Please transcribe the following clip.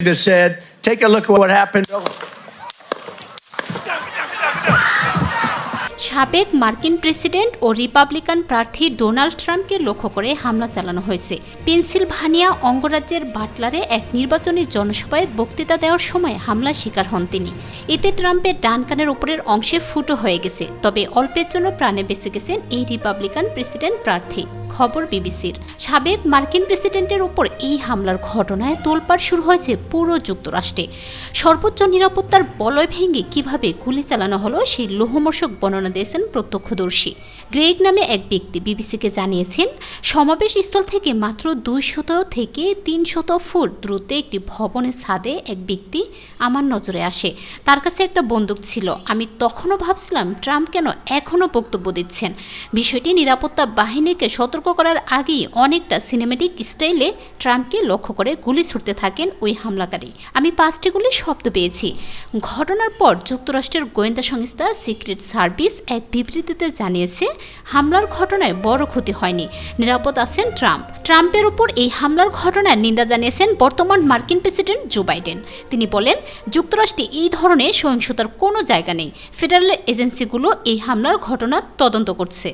that said, take a look at what happened. সাবেক মার্কিন president ও Republican প্রার্থী Donald ট্রাম্পকে লক্ষ্য করে হামলা চালানো হয়েছে। পেনসিলভানিয়া অঙ্গরাজ্যের বাটলারে এক নির্বাচনী জনসভায় বক্তৃতা দেওয়ার সময় হামলার শিকার হন তিনি। এতে ট্রাম্পের ডান কানের উপরের অংশে ফুটো হয়ে গেছে, তবে অল্পের জন্য প্রাণে বেঁচে গেছেন এই রিপাবলিকান প্রেসিডেন্ট প্রার্থী। খবর বিবিসির। সাবেক মার্কিন প্রেসিডেন্টের উপর এই হামলার ঘটনায় তোলপাড় শুরু হয়েছে পুরো যুক্তরাষ্ট্রে। সর্বোচ্চ নিরাপত্তার বলয় ভেঙে কিভাবে গুলি চালানো হলো সেই লোমহর্ষক বর্ণনা দিয়েছেন প্রত্যক্ষদর্শী। গ্রেগ নামে এক ব্যক্তি বিবিসিকে জানিয়েছেন, সমাবেশ স্থল থেকে মাত্র 200 থেকে 300 ফুট দূরত্বে একটি ভবনের ছাদে এক ব্যক্তি আমার নজরে আসে। তার কাছে একটা বন্দুক ছিল। আমি তখনও ভাবছিলাম ট্রাম্প কেন এখনও বক্তব্য দিচ্ছেন। বিষয়টি নিরাপত্তা বাহিনীকে সতর্ক করার আগেই অনেকটা সিনেমেটিক স্টাইলে ট্রাম্পকে লক্ষ্য করে গুলি ছুটতে থাকেন ওই হামলাকারী। আমি 5টি গুলির শব্দ পেয়েছি। ঘটনার পর যুক্তরাষ্ট্রের গোয়েন্দা সংস্থা সিক্রেট সার্ভিস এক বিবৃতিতে জানিয়েছে, হামলার ঘটনায় বড় ক্ষতি হয়নি, নিরাপদ আছেন ট্রাম্প। ট্রাম্পের উপর এই হামলার ঘটনার নিন্দা জানিয়েছেন বর্তমান মার্কিন প্রেসিডেন্ট জো বাইডেন। তিনি বলেন, যুক্তরাষ্ট্রে এই ধরনের সহিংসতার কোনো জায়গা নেই। ফেডারেল এজেন্সিগুলো এই হামলার ঘটনা তদন্ত করছে।